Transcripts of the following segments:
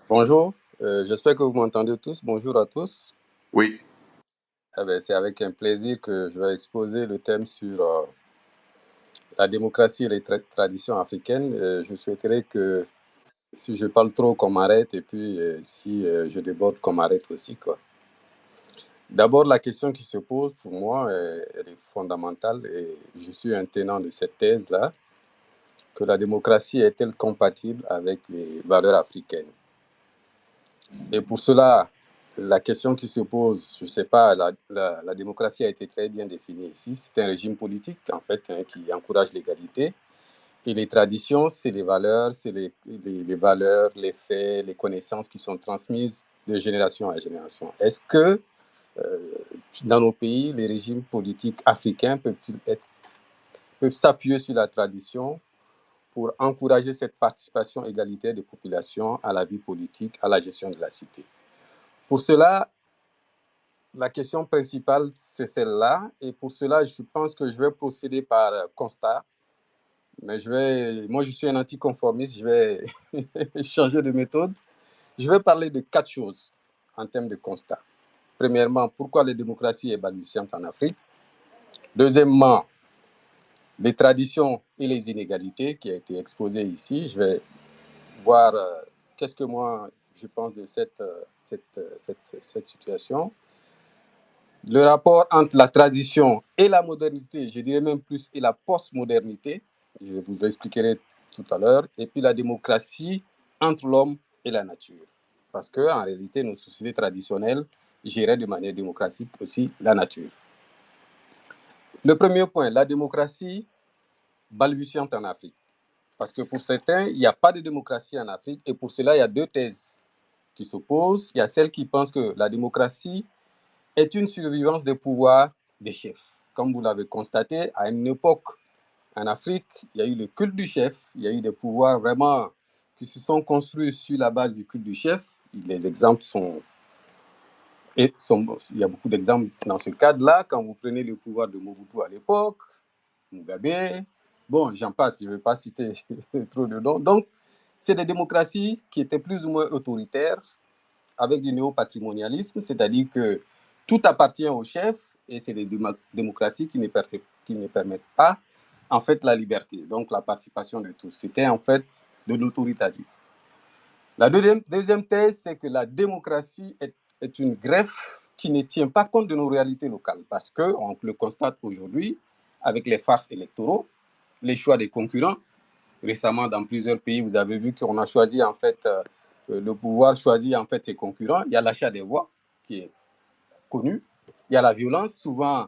Bonjour, j'espère que vous m'entendez tous. Bonjour à tous. Oui, C'est avec un plaisir que je vais exposer le thème sur la démocratie et les traditions africaines. Je souhaiterais que si je parle trop, qu'on m'arrête et puis si je déborde, qu'on m'arrête aussi, quoi. D'abord, la question qui se pose pour moi, elle est fondamentale et je suis un tenant de cette thèse-là, que la démocratie est-elle compatible avec les valeurs africaines? Et pour cela, la question qui se pose, je ne sais pas, la démocratie a été très bien définie ici. C'est un régime politique, en fait, hein, qui encourage l'égalité. Et les traditions, c'est les valeurs, c'est les valeurs, les faits, les connaissances qui sont transmises de génération à génération. Est-ce que euh, dans nos pays, les régimes politiques africains peuvent s'appuyer sur la tradition pour encourager cette participation égalitaire des populations à la vie politique, à la gestion de la cité? Pour cela, la question principale, c'est celle-là. Et pour cela, je pense que je vais procéder par constat. Mais moi, je suis un anticonformiste. Je vais changer de méthode. Je vais parler de 4 choses en termes de constat. Premièrement, pourquoi la démocratie est balbutiante en Afrique. Deuxièmement, les traditions et les inégalités qui a été exposées ici. Je vais voir qu'est-ce que moi, je pense de cette situation. Le rapport entre la tradition et la modernité, je dirais même plus, et la postmodernité, je vous expliquerai tout à l'heure, et puis la démocratie entre l'homme et la nature. Parce qu'en réalité, nos sociétés traditionnelles géraient de manière démocratique aussi la nature. Le premier point, la démocratie balbutiante en Afrique. Parce que pour certains, il n'y a pas de démocratie en Afrique, et pour cela, il y a deux thèses qui s'opposent. Il y a celle qui pense que la démocratie est une survivance des pouvoirs des chefs. Comme vous l'avez constaté, à une époque en Afrique, il y a eu le culte du chef, il y a eu des pouvoirs vraiment qui se sont construits sur la base du culte du chef. Les exemples il y a beaucoup d'exemples dans ce cadre-là. Quand vous prenez le pouvoir de Mobutu à l'époque, Mugabe, bon, j'en passe, je ne vais pas citer trop de noms. Donc, c'est des démocraties qui étaient plus ou moins autoritaires, avec du néo-patrimonialisme, c'est-à-dire que tout appartient au chef et c'est les démocraties qui ne permettent pas en fait la liberté, donc la participation de tous. C'était en fait de l'autoritarisme. La deuxième thèse, c'est que la démocratie est une greffe qui ne tient pas compte de nos réalités locales parce qu'on le constate aujourd'hui avec les farces électoraux, les choix des concurrents. Récemment, dans plusieurs pays, vous avez vu qu'on a choisi en fait le pouvoir choisit en fait ses concurrents. Il y a l'achat des voix qui est connu. Il y a la violence. Souvent,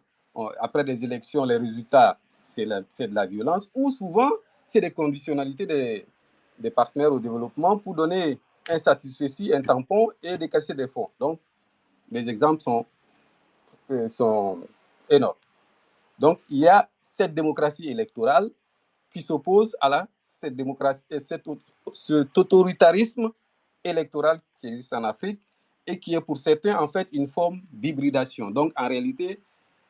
après des élections, les résultats, c'est de la violence. Ou souvent, c'est des conditionnalités des partenaires au développement pour donner un satisfecit, un tampon et décaisser des fonds. Donc, les exemples sont énormes. Donc, il y a cette démocratie électorale qui s'oppose à cette démocratie, cet autoritarisme électoral qui existe en Afrique et qui est pour certains en fait une forme d'hybridation. Donc en réalité,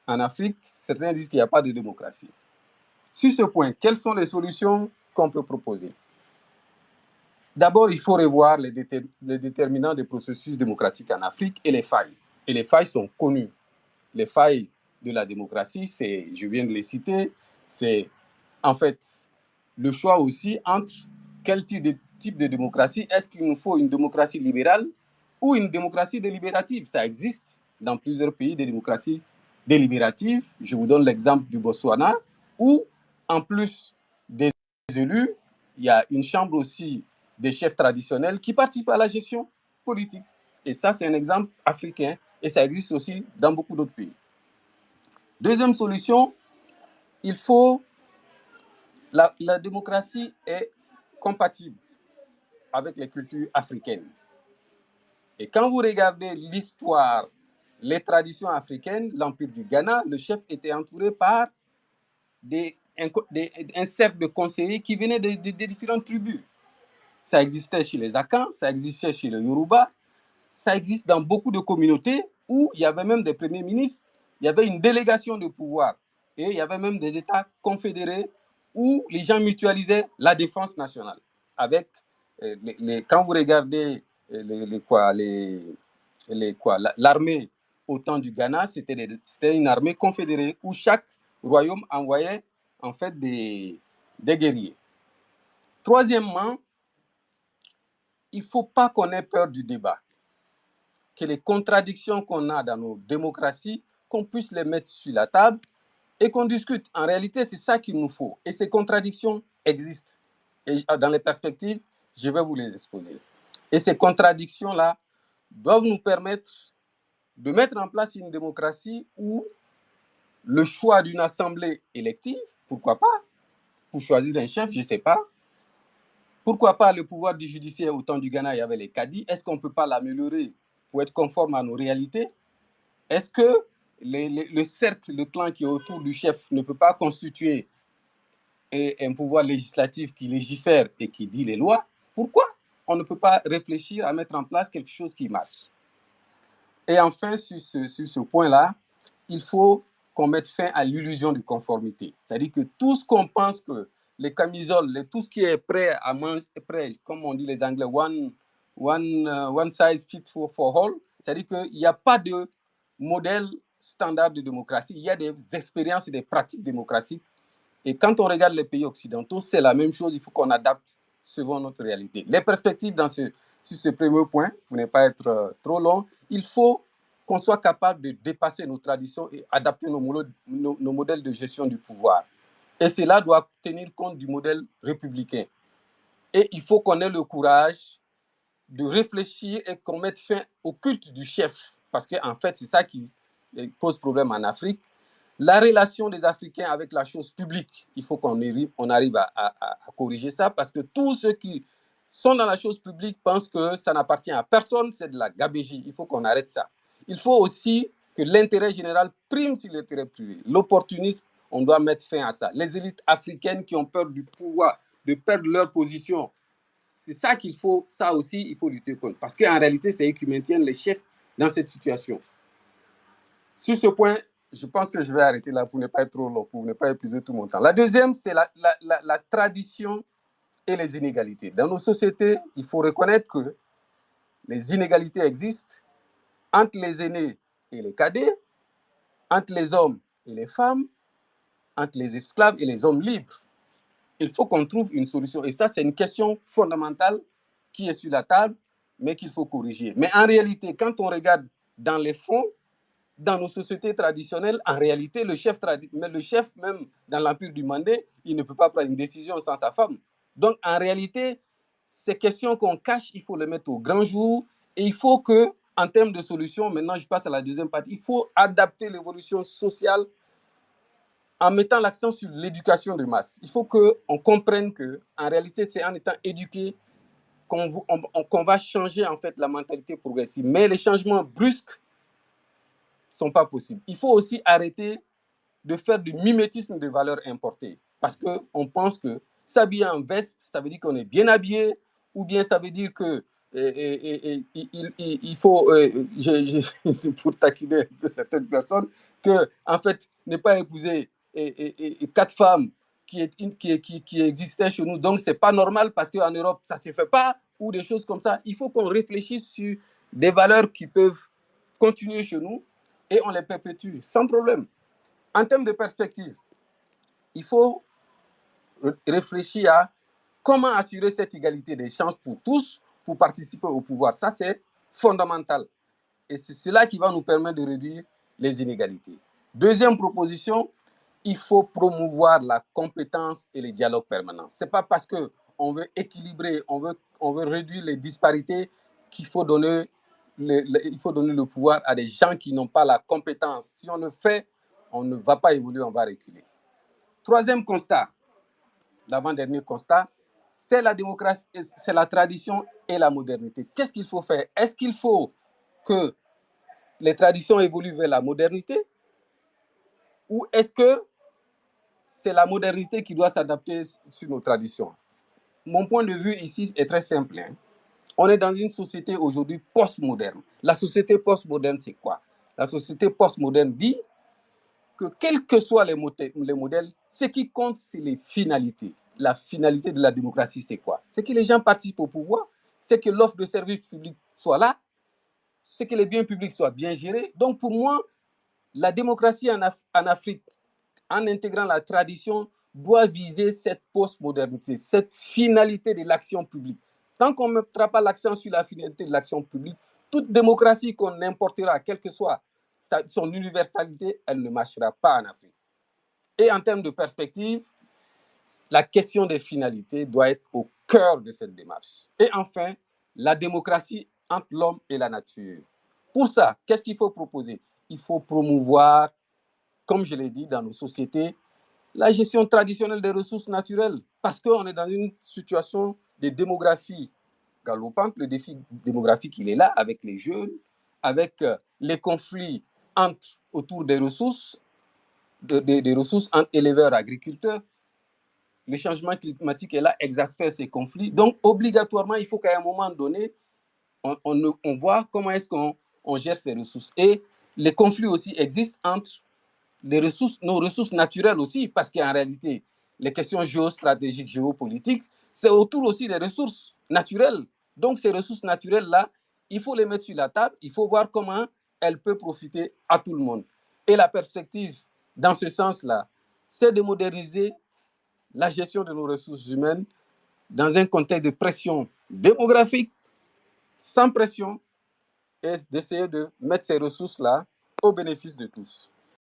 en Afrique, certains disent qu'il n'y a pas de démocratie. Sur ce point, quelles sont les solutions qu'on peut proposer? D'abord, il faut revoir les déterminants des processus démocratiques en Afrique et les failles. Et les failles sont connues. Les failles de la démocratie, je viens de les citer, c'est en fait le choix aussi entre quel type de démocratie. Est-ce qu'il nous faut une démocratie libérale ou une démocratie délibérative? Ça existe dans plusieurs pays des démocraties délibératives. Je vous donne l'exemple du Botswana, où en plus des élus, il y a une chambre aussi des chefs traditionnels qui participent à la gestion politique. Et ça, c'est un exemple africain. Et ça existe aussi dans beaucoup d'autres pays. Deuxième solution, il faut la démocratie est compatible avec les cultures africaines. Et quand vous regardez l'histoire, les traditions africaines, l'Empire du Ghana, le chef était entouré par un cercle de conseillers qui venaient des différentes tribus. Ça existait chez les Akans, ça existait chez les Yoruba, ça existe dans beaucoup de communautés où il y avait même des premiers ministres, il y avait une délégation de pouvoir et il y avait même des États confédérés où les gens mutualisaient la défense nationale. Avec quand vous regardez l'armée au temps du Ghana, c'était une armée confédérée où chaque royaume envoyait en fait des guerriers. Troisièmement, il ne faut pas qu'on ait peur du débat, que les contradictions qu'on a dans nos démocraties, qu'on puisse les mettre sur la table et qu'on discute. En réalité, c'est ça qu'il nous faut. Et ces contradictions existent. Et dans les perspectives, je vais vous les exposer. Et ces contradictions-là doivent nous permettre de mettre en place une démocratie où le choix d'une assemblée élective, pourquoi pas, pour choisir un chef, je ne sais pas. Pourquoi pas le pouvoir du judiciaire au temps du Ghana, il y avait les cadis. Est-ce qu'on ne peut pas l'améliorer pour être conforme à nos réalités? Est-ce que le cercle, le clan qui est autour du chef ne peut pas constituer un pouvoir législatif qui légifère et qui dit les lois? Pourquoi on ne peut pas réfléchir à mettre en place quelque chose qui marche? Et enfin, sur ce point-là, il faut qu'on mette fin à l'illusion de conformité. C'est-à-dire que tout ce qu'on pense que les camisoles, tout ce qui est prêt à manger, prêt, comme on dit les Anglais, one size fit for all, c'est-à-dire qu'il n'y a pas de modèle standard de démocratie, il y a des expériences et des pratiques démocratiques. Et quand on regarde les pays occidentaux, c'est la même chose, il faut qu'on adapte selon notre réalité. Les perspectives sur ce premier point, pour ne pas être trop long, il faut qu'on soit capable de dépasser nos traditions et adapter nos modèles de gestion du pouvoir. Et cela doit tenir compte du modèle républicain. Et il faut qu'on ait le courage de réfléchir et qu'on mette fin au culte du chef. Parce qu'en fait, c'est ça qui pose problème en Afrique. La relation des Africains avec la chose publique, il faut qu'on arrive à corriger ça parce que tous ceux qui sont dans la chose publique pensent que ça n'appartient à personne, c'est de la gabégie. Il faut qu'on arrête ça. Il faut aussi que l'intérêt général prime sur l'intérêt privé. L'opportunisme, on doit mettre fin à ça. Les élites africaines qui ont peur du pouvoir, de perdre leur position, c'est ça qu'il faut, ça aussi, il faut lutter contre. Parce qu'en réalité, c'est eux qui maintiennent les chefs dans cette situation. Sur ce point, je pense que je vais arrêter là pour ne pas être trop long, pour ne pas épuiser tout mon temps. La deuxième, c'est la tradition et les inégalités. Dans nos sociétés, il faut reconnaître que les inégalités existent entre les aînés et les cadets, entre les hommes et les femmes, entre les esclaves et les hommes libres. Il faut qu'on trouve une solution. Et ça, c'est une question fondamentale qui est sur la table, mais qu'il faut corriger. Mais en réalité, quand on regarde dans les fonds, dans nos sociétés traditionnelles, en réalité, le chef même dans l'Empire du Mandé, il ne peut pas prendre une décision sans sa femme. Donc, en réalité, ces questions qu'on cache, il faut les mettre au grand jour. Et il faut que, en termes de solutions, maintenant je passe à la deuxième partie, il faut adapter l'évolution sociale en mettant l'accent sur l'éducation de masse. Il faut qu'on comprenne qu'en réalité, c'est en étant éduqué qu'on va changer en fait la mentalité progressive. Mais les changements brusques sont pas possibles. Il faut aussi arrêter de faire du mimétisme de valeurs importées. Parce qu'on pense que s'habiller en veste, ça veut dire qu'on est bien habillé, ou bien ça veut dire que il faut, pour taquiner un peu certaines personnes, que en fait, ne pas épouser 4 femmes qui existaient chez nous, donc c'est pas normal parce qu'en Europe, ça se fait pas, ou des choses comme ça. Il faut qu'on réfléchisse sur des valeurs qui peuvent continuer chez nous et on les perpétue sans problème. En termes de perspective, il faut réfléchir à comment assurer cette égalité des chances pour tous pour participer au pouvoir. Ça, c'est fondamental. Et c'est cela qui va nous permettre de réduire les inégalités. Deuxième proposition, il faut promouvoir la compétence et le dialogue permanent. Ce n'est pas parce qu'on veut équilibrer, on veut réduire les disparités qu'il faut donner le pouvoir à des gens qui n'ont pas la compétence. Si on le fait, on ne va pas évoluer, on va reculer. Troisième constat, l'avant-dernier constat, c'est la démocratie, c'est la tradition et la modernité. Qu'est-ce qu'il faut faire? Est-ce qu'il faut que les traditions évoluent vers la modernité ou est-ce que c'est la modernité qui doit s'adapter sur nos traditions? Mon point de vue ici est très simple. Hein. On est dans une société aujourd'hui post-moderne. La société post-moderne, c'est quoi? La société post-moderne dit que quels que soient les modèles, ce qui compte, c'est les finalités. La finalité de la démocratie, c'est quoi? C'est que les gens participent au pouvoir, c'est que l'offre de services publics soit là, c'est que les biens publics soient bien gérés. Donc pour moi, la démocratie en Afrique, en intégrant la tradition, doit viser cette postmodernité, cette finalité de l'action publique. Tant qu'on ne mettra pas l'accent sur la finalité de l'action publique, toute démocratie qu'on importera, quelle que soit son universalité, elle ne marchera pas en Afrique. Et en termes de perspective, la question des finalités doit être au cœur de cette démarche. Et enfin, la démocratie entre l'homme et la nature. Pour ça, qu'est-ce qu'il faut proposer? Il faut promouvoir, comme je l'ai dit, dans nos sociétés, la gestion traditionnelle des ressources naturelles, parce qu'on est dans une situation de démographie galopante. Le défi démographique, il est là, avec les jeunes, avec les conflits autour des ressources, des ressources entre éleveurs et agriculteurs. Le changement climatique est là, exacerbe ces conflits. Donc, obligatoirement, il faut qu'à un moment donné, on voit comment est-ce qu'on gère ces ressources. Et les conflits aussi existent entre nos ressources naturelles aussi, parce qu'en réalité, les questions géostratégiques, géopolitiques, c'est autour aussi des ressources naturelles. Donc, ces ressources naturelles-là, il faut les mettre sur la table, il faut voir comment elles peuvent profiter à tout le monde. Et la perspective, dans ce sens-là, c'est de moderniser la gestion de nos ressources humaines dans un contexte de pression démographique, sans pression, et d'essayer de mettre ces ressources-là au bénéfice de tous.